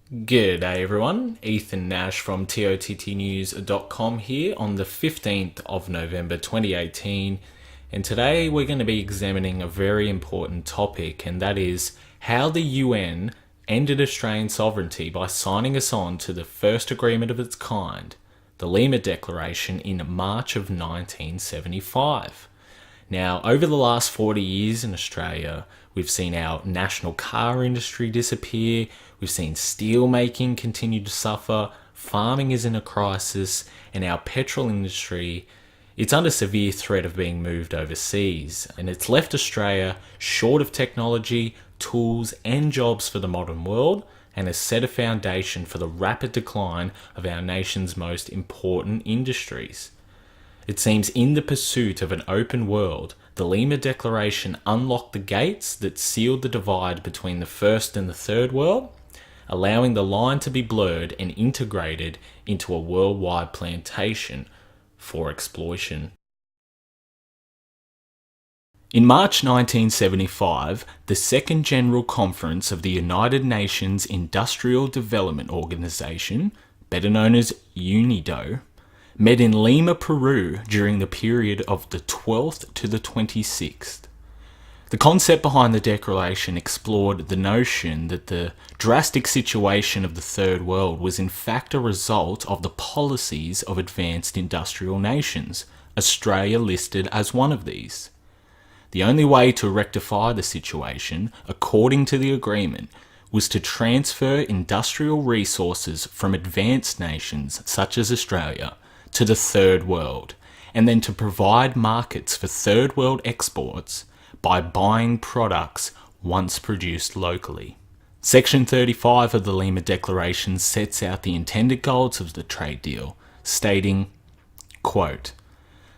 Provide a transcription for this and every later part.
G'day everyone, Ethan Nash from TOTTnews.com here on the 15th of November 2018, and today we're going to be examining a very important topic, and that is how the UN ended Australian sovereignty by signing us on to the first agreement of its kind, the Lima Declaration in March of 1975. Now, over the last 40 years in Australia, we've seen our national car industry disappear, we've seen steel making continue to suffer, farming is in a crisis, and our petrol industry, it's under severe threat of being moved overseas. And it's left Australia short of technology, tools, and jobs for the modern world, and has set a foundation for the rapid decline of our nation's most important industries. It seems in the pursuit of an open world, the Lima Declaration unlocked the gates that sealed the divide between the first and the third world, allowing the line to be blurred and integrated into a worldwide plantation for exploitation. In March 1975, the Second General Conference of the United Nations Industrial Development Organization, better known as UNIDO, met in Lima, Peru during the period of the 12th to the 26th. The concept behind the declaration explored the notion that the drastic situation of the Third World was in fact a result of the policies of advanced industrial nations, Australia listed as one of these. The only way to rectify the situation, according to the agreement, was to transfer industrial resources from advanced nations such as Australia to the Third World, and then to provide markets for Third World exports by buying products once produced locally. Section 35 of the Lima Declaration sets out the intended goals of the trade deal, stating, quote,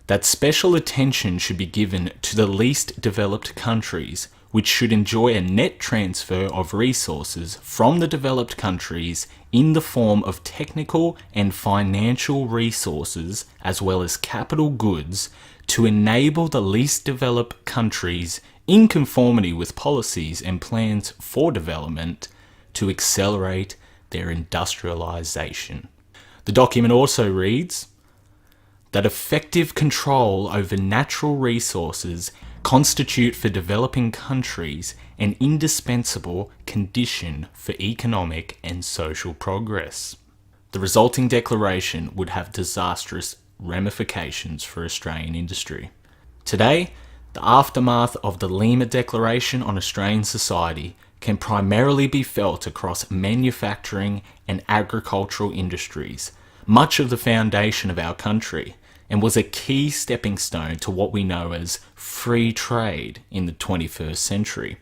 that special attention should be given to the least developed countries, which should enjoy a net transfer of resources from the developed countries in the form of technical and financial resources as well as capital goods to enable the least developed countries, in conformity with policies and plans for development, to accelerate their industrialization. The document also reads that effective control over natural resources constitute for developing countries an indispensable condition for economic and social progress. The resulting declaration would have disastrous ramifications for Australian industry. Today, the aftermath of the Lima Declaration on Australian society can primarily be felt across manufacturing and agricultural industries, much of the foundation of our country, and was a key stepping stone to what we know as free trade in the 21st century.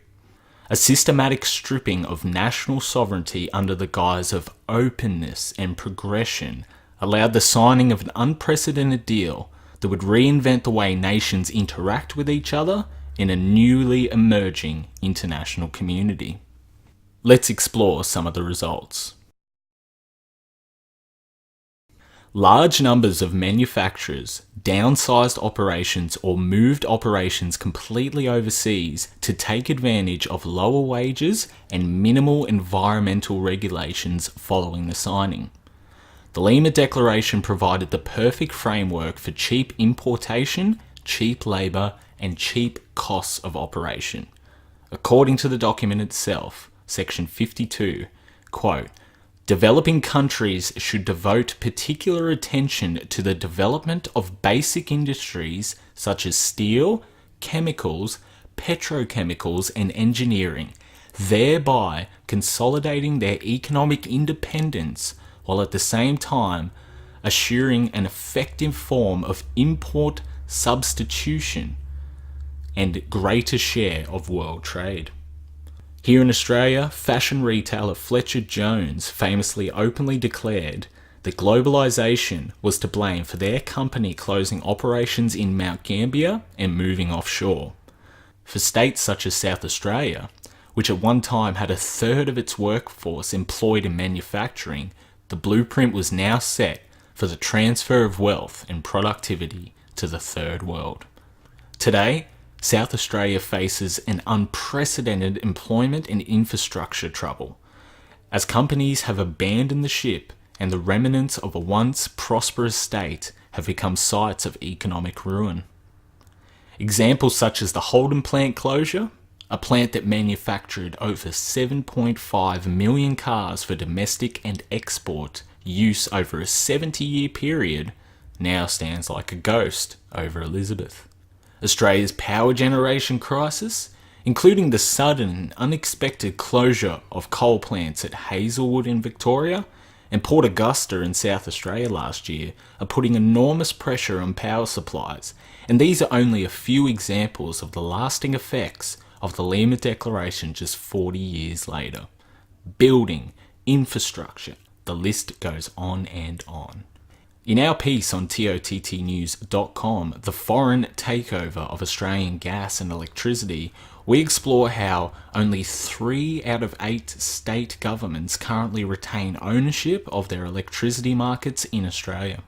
A systematic stripping of national sovereignty under the guise of openness and progression allowed the signing of an unprecedented deal that would reinvent the way nations interact with each other in a newly emerging international community. Let's explore some of the results. Large numbers of manufacturers downsized operations or moved operations completely overseas to take advantage of lower wages and minimal environmental regulations following the signing. The Lima Declaration provided the perfect framework for cheap importation, cheap labour, and cheap costs of operation. According to the document itself, Section 52, quote, developing countries should devote particular attention to the development of basic industries such as steel, chemicals, petrochemicals, and engineering, thereby consolidating their economic independence while at the same time assuring an effective form of import substitution and greater share of world trade. Here in Australia, fashion retailer Fletcher Jones famously openly declared that globalisation was to blame for their company closing operations in Mount Gambier and moving offshore. For states such as South Australia, which at one time had a third of its workforce employed in manufacturing, the blueprint was now set for the transfer of wealth and productivity to the Third World. Today, South Australia faces an unprecedented employment and infrastructure trouble, as companies have abandoned the ship and the remnants of a once prosperous state have become sites of economic ruin. Examples such as the Holden plant closure, a plant that manufactured over 7.5 million cars for domestic and export use over a 70-year period, now stands like a ghost over Elizabeth. Australia's power generation crisis, including the sudden and unexpected closure of coal plants at Hazelwood in Victoria and Port Augusta in South Australia last year, are putting enormous pressure on power supplies, and these are only a few examples of the lasting effects of the Lima Declaration just 40 years later. Building, infrastructure, the list goes on and on. In our piece on tottnews.com, The Foreign Takeover of Australian Gas and Electricity, we explore how only 3 out of 8 state governments currently retain ownership of their electricity markets in Australia.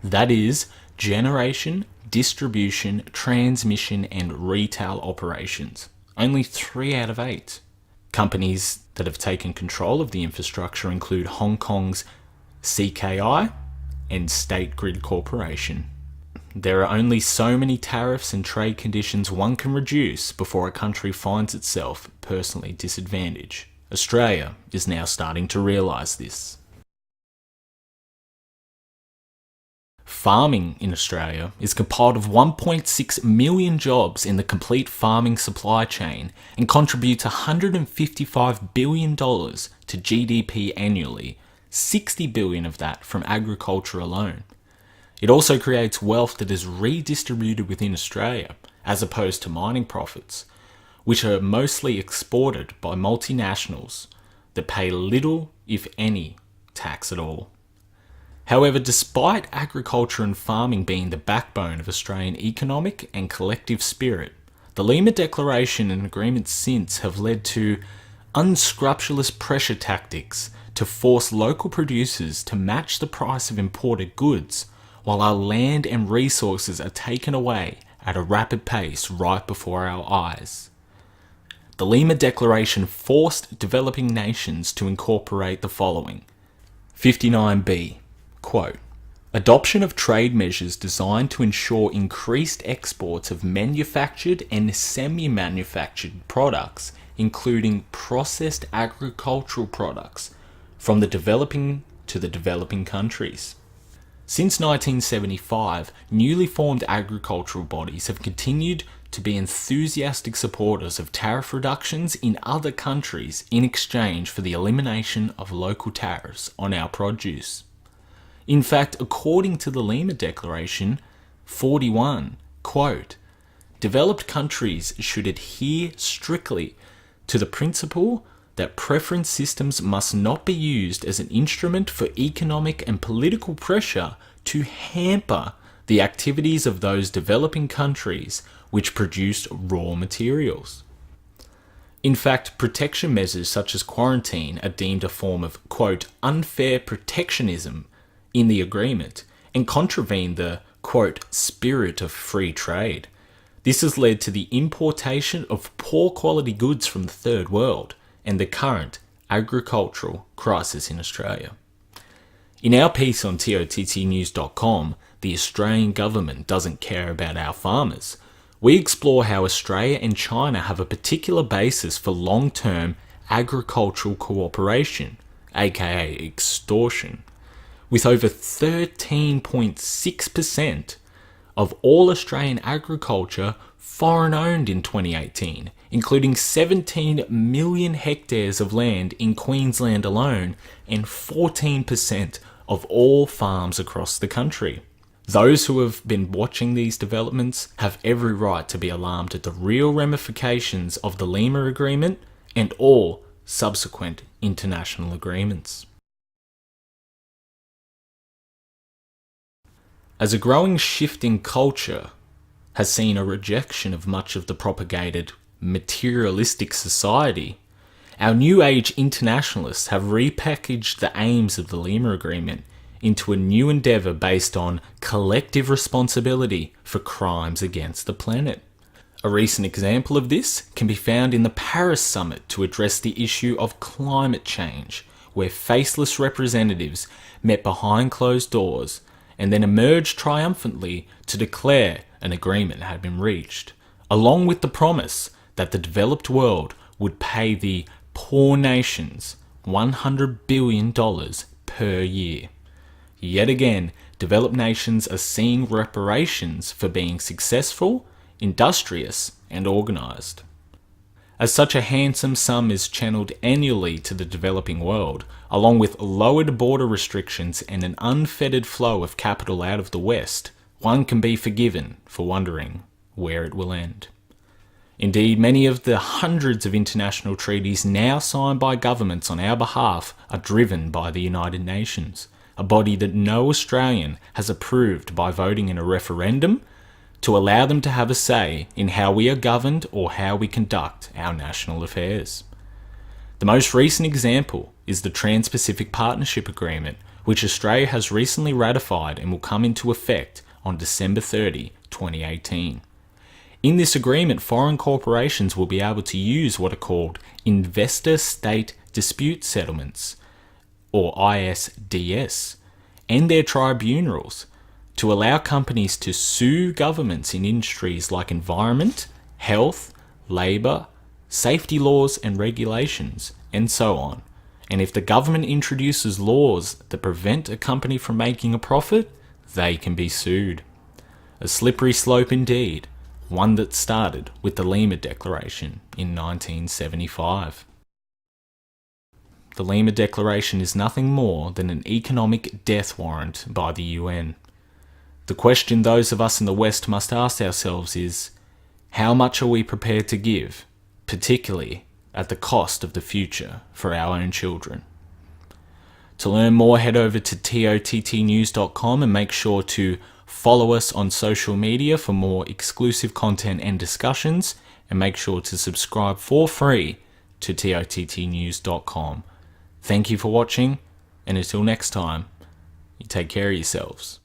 That is, generation, distribution, transmission and retail operations. Only 3 out of 8. Companies that have taken control of the infrastructure include Hong Kong's CKI and State Grid Corporation. There are only so many tariffs and trade conditions one can reduce before a country finds itself personally disadvantaged. Australia is now starting to realise this. Farming in Australia is compiled of 1.6 million jobs in the complete farming supply chain and contributes $155 billion to GDP annually, 60 billion of that from agriculture alone. It also creates wealth that is redistributed within Australia, as opposed to mining profits, which are mostly exported by multinationals that pay little, if any, tax at all. However, despite agriculture and farming being the backbone of Australian economic and collective spirit, the Lima Declaration and agreements since have led to unscrupulous pressure tactics to force local producers to match the price of imported goods, while our land and resources are taken away at a rapid pace right before our eyes. The Lima Declaration forced developing nations to incorporate the following. 59B. Quote, adoption of trade measures designed to ensure increased exports of manufactured and semi-manufactured products, including processed agricultural products, from the developing to the developing countries. Since 1975, newly formed agricultural bodies have continued to be enthusiastic supporters of tariff reductions in other countries in exchange for the elimination of local tariffs on our produce. In fact, according to the Lima Declaration 41, quote, developed countries should adhere strictly to the principle that preference systems must not be used as an instrument for economic and political pressure to hamper the activities of those developing countries which produced raw materials. In fact, protection measures such as quarantine are deemed a form of, quote, unfair protectionism in the agreement and contravene the, quote, spirit of free trade. This has led to the importation of poor quality goods from the third world and the current agricultural crisis in Australia. In our piece on tottnews.com, The Australian Government Doesn't Care About Our Farmers, we explore how Australia and China have a particular basis for long-term agricultural cooperation, aka extortion, with over 13.6% of all Australian agriculture foreign-owned in 2018, including 17 million hectares of land in Queensland alone and 14% of all farms across the country. Those who have been watching these developments have every right to be alarmed at the real ramifications of the Lima Agreement and all subsequent international agreements. As a growing shift in culture has seen a rejection of much of the propagated materialistic society, our New Age internationalists have repackaged the aims of the Lima Agreement into a new endeavour based on collective responsibility for crimes against the planet. A recent example of this can be found in the Paris summit to address the issue of climate change, where faceless representatives met behind closed doors and then emerged triumphantly to declare an agreement had been reached, along with the promise that the developed world would pay the poor nations $100 billion per year. Yet again, developed nations are seeing reparations for being successful, industrious, and organised. As such a handsome sum is channeled annually to the developing world, along with lowered border restrictions and an unfettered flow of capital out of the West, one can be forgiven for wondering where it will end. Indeed, many of the hundreds of international treaties now signed by governments on our behalf are driven by the United Nations, a body that no Australian has approved by voting in a referendum to allow them to have a say in how we are governed or how we conduct our national affairs. The most recent example is the Trans-Pacific Partnership Agreement, which Australia has recently ratified and will come into effect on December 30, 2018. In this agreement, foreign corporations will be able to use what are called investor-state dispute settlements, or ISDS, and their tribunals to allow companies to sue governments in industries like environment, health, labour, safety laws and regulations, and so on. And if the government introduces laws that prevent a company from making a profit, they can be sued. A slippery slope indeed, one that started with the Lima Declaration in 1975. The Lima Declaration is nothing more than an economic death warrant by the UN. The question those of us in the West must ask ourselves is, how much are we prepared to give, particularly at the cost of the future for our own children? To learn more, head over to tottnews.com and make sure to follow us on social media for more exclusive content and discussions, and make sure to subscribe for free to tottnews.com. Thank you for watching, and until next time, you take care of yourselves.